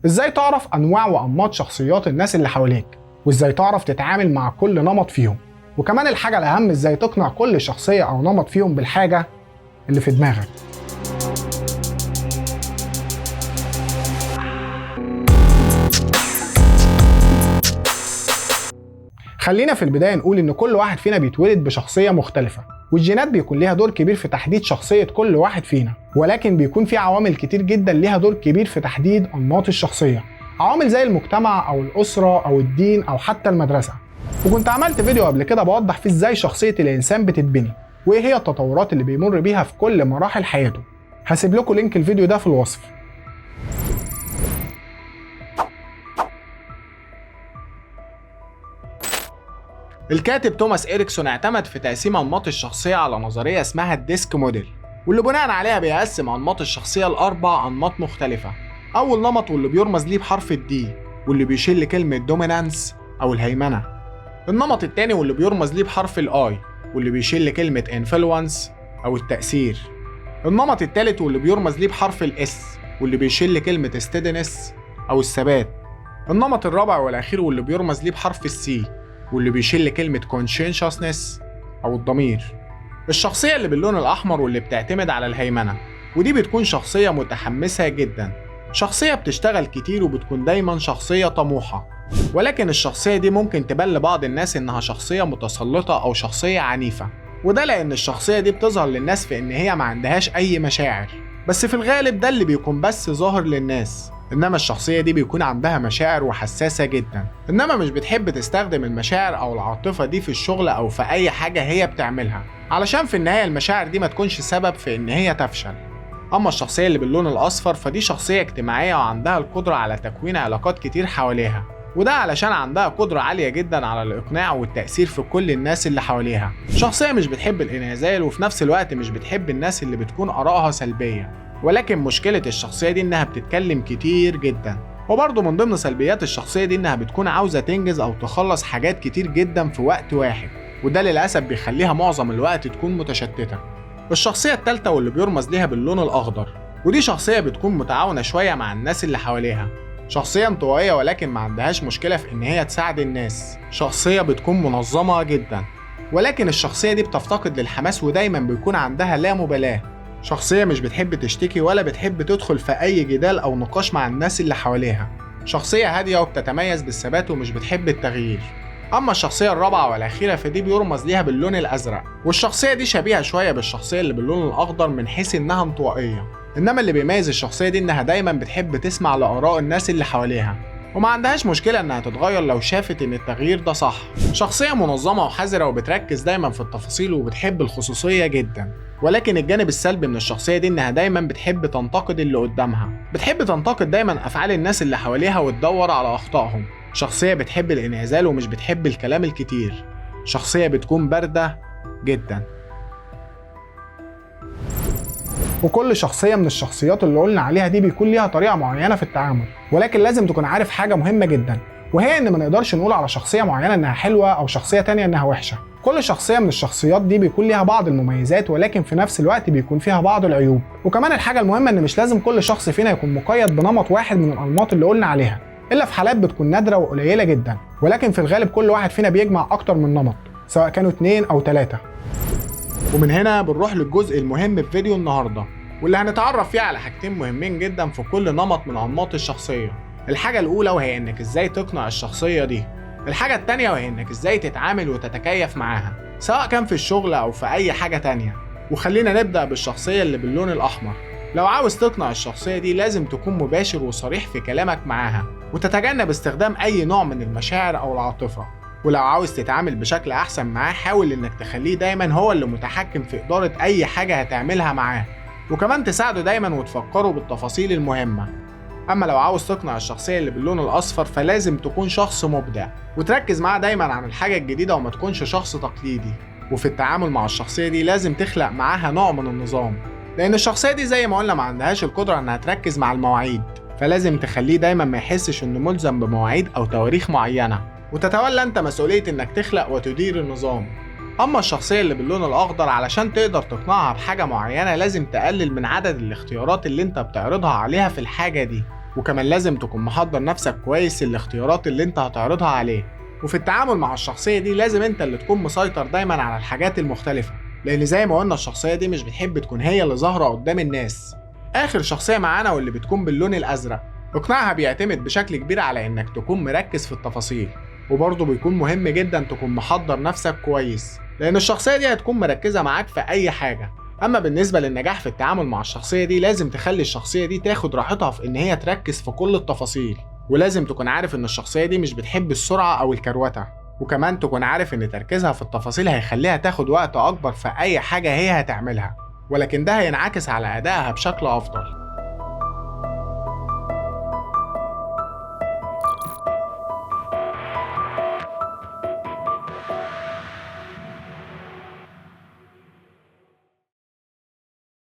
ازاي تعرف انواع وانماط شخصيات الناس اللي حواليك، وازاي تعرف تتعامل مع كل نمط فيهم، وكمان الحاجة الأهم ازاي تقنع كل شخصية أو نمط فيهم بالحاجة اللي في دماغك. خلينا في البداية نقول إن كل واحد فينا بيتولد بشخصية مختلفة، والجينات بيكون ليها دور كبير في تحديد شخصية كل واحد فينا، ولكن بيكون في عوامل كتير جدا ليها دور كبير في تحديد أنماط الشخصية، عوامل زي المجتمع أو الأسرة أو الدين أو حتى المدرسة. وكنت عملت فيديو قبل كده بوضح فيه ازاي شخصية الإنسان بتتبني، وإيه هي التطورات اللي بيمر بيها في كل مراحل حياته. هسيب لكم لينك الفيديو ده في الوصف. الكاتب توماس إريكسون اعتمد في تقسيم أنماط الشخصية على نظرية اسمها الديسك موديل، واللي بناء عليها بيقسم أنماط الشخصية لأربع أنماط مختلفة. أول نمط واللي بيرمز ليه بحرف الدي، واللي بيشير لكلمة دومينانس أو الهيمنة. النمط التاني واللي بيرمز ليه بحرف الاي، واللي بيشير لكلمة انفلونس أو التأثير. النمط التالت واللي بيرمز ليه بحرف الاس، واللي بيشير لكلمة steadiness أو الثبات. النمط الرابع والأخير واللي بيرمز ليه بحرف السي، واللي بيشير لكلمة conscientiousness أو الضمير. الشخصية اللي باللون الأحمر واللي بتعتمد على الهيمنة، ودي بتكون شخصية متحمسة جدا، شخصية بتشتغل كتير وبتكون دايما شخصية طموحة. ولكن الشخصية دي ممكن تبان لبعض الناس إنها شخصية متسلطة أو شخصية عنيفة، وده لأن الشخصية دي بتظهر للناس في إن هي ما عندهاش أي مشاعر، بس في الغالب ده اللي بيكون بس ظاهر للناس. إنما الشخصية دي بيكون عندها مشاعر وحساسة جدا، إنما مش بتحب تستخدم المشاعر أو العاطفة دي في الشغل أو في أي حاجة هي بتعملها، علشان في النهاية المشاعر دي ما تكونش سبب في إن هي تفشل. أما الشخصية اللي باللون الأصفر فدي شخصية اجتماعية وعندها القدرة على تكوين علاقات كتير حواليها، وده علشان عندها قدرة عالية جدا على الإقناع والتأثير في كل الناس اللي حواليها. شخصية مش بتحب الانعزال وفي نفس الوقت مش بتحب الناس اللي بتكون آرائها سلبية، ولكن مشكلة الشخصية دي إنها بتتكلم كتير جدا. وبرضه من ضمن سلبيات الشخصية دي إنها بتكون عاوزة تنجز أو تخلص حاجات كتير جدا في وقت واحد، وده للأسف بيخليها معظم الوقت تكون متشتتة. الشخصية التالتة واللي بيرمز ليها باللون الأخضر، ودي شخصية بتكون متعاونة شوية مع الناس اللي حواليها، شخصية انطوائية ولكن ما عندهاش مشكلة في إن هي تساعد الناس، شخصية بتكون منظمة جدا. ولكن الشخصية دي بتفتقد للحماس ودايما بيكون عندها لا مبالاة، شخصية مش بتحب تشتكي ولا بتحب تدخل في أي جدال أو نقاش مع الناس اللي حواليها، شخصية هادية وبتتميز بالثبات ومش بتحب التغيير. أما الشخصية الرابعة والأخيرة فدي بيرمز ليها باللون الأزرق، والشخصية دي شبيهة شوية بالشخصية اللي باللون الأخضر من حيث إنها انطوائية، إنما اللي بيميز الشخصية دي إنها دايما بتحب تسمع لآراء الناس اللي حواليها، وما عندهاش مشكلة إنها تتغير لو شافت إن التغيير ده صح. شخصية منظمة وحذرة وبتركز دايما في التفاصيل وبتحب الخصوصية جدا. ولكن الجانب السلبي من الشخصية دي إنها دايما بتحب تنتقد اللي قدامها، بتحب تنتقد دايما أفعال الناس اللي حواليها وتدور على أخطائهم. شخصية بتحب الانعزال ومش بتحب الكلام الكتير، شخصية بتكون باردة جدا. وكل شخصية من الشخصيات اللي قلنا عليها دي بيكون ليها طريقة معينة في التعامل، ولكن لازم تكون عارف حاجة مهمة جدا، وهي إن ما نقدرش نقول على شخصية معينة إنها حلوة أو شخصية تانية إنها وحشة. كل شخصية من الشخصيات دي بيكون ليها بعض المميزات ولكن في نفس الوقت بيكون فيها بعض العيوب. وكمان الحاجة المهمة إن مش لازم كل شخص فينا يكون مقيد بنمط واحد من الأنماط اللي قلنا عليها، إلا في حالات بتكون نادرة وقليلة جدا، ولكن في الغالب كل واحد فينا بيجمع أكتر من نمط، سواء كانوا 2 أو 3. ومن هنا بنروح للجزء المهم في فيديو النهاردة، واللي هنتعرف فيه على حاجتين مهمين جدا في كل نمط من أنماط الشخصية. الحاجة الأولى وهي إنك إزاي تقنع الشخصية دي. الحاجة التانية وهي إنك إزاي تتعامل وتتكيف معاها، سواء كان في الشغل أو في أي حاجة تانية. وخلينا نبدأ بالشخصية اللي باللون الأحمر. لو عاوز تقنع الشخصية دي لازم تكون مباشر وصريح في كلامك معاها، وتتجنب استخدام أي نوع من المشاعر أو العاطفة. ولو عاوز تتعامل بشكل أحسن معاه حاول إنك تخليه دايما هو اللي متحكم في إدارة أي حاجة هتعملها معاه، وكمان تساعده دايما وتفكره بالتفاصيل المهمة. أما لو عاوز تقنع الشخصية اللي باللون الأصفر فلازم تكون شخص مبدع، وتركز معاه دايما عن الحاجة الجديدة وما تكونش شخص تقليدي. وفي التعامل مع الشخصية دي لازم تخلق معاها نوع من النظام، لأن الشخصية دي زي ما قلنا ما عندهاش القدرة إنها تركز مع المواعيد، فلازم تخليه دايما ما يحسش إنه ملزم بمواعيد أو تواريخ معينة، وتتولى أنت مسؤولية إنك تخلق وتدير النظام. أما الشخصية اللي باللون الأخضر علشان تقدر تقنعها بحاجة معينة لازم تقلل من عدد الاختيارات اللي أنت بتعرضها عليها في الحاجة دي، وكمان لازم تكون محضر نفسك كويس الاختيارات اللي انت هتعرضها عليه. وفي التعامل مع الشخصية دي لازم انت اللي تكون مسيطر دايما على الحاجات المختلفة، لان زي ما قلنا الشخصية دي مش بتحب تكون هي اللي ظاهرة قدام الناس. اخر شخصية معانا واللي بتكون باللون الازرق، اقناعها بيعتمد بشكل كبير على انك تكون مركز في التفاصيل، وبرضه بيكون مهم جدا تكون محضر نفسك كويس، لان الشخصية دي هتكون مركزة معاك في اي حاجة. اما بالنسبة للنجاح في التعامل مع الشخصية دي لازم تخلي الشخصية دي تاخد راحتها في ان هي تركز في كل التفاصيل، ولازم تكون عارف ان الشخصية دي مش بتحب السرعة او الكروتة، وكمان تكون عارف ان تركيزها في التفاصيل هيخليها تاخد وقت اكبر في اي حاجة هي هتعملها، ولكن ده هينعكس على ادائها بشكل افضل.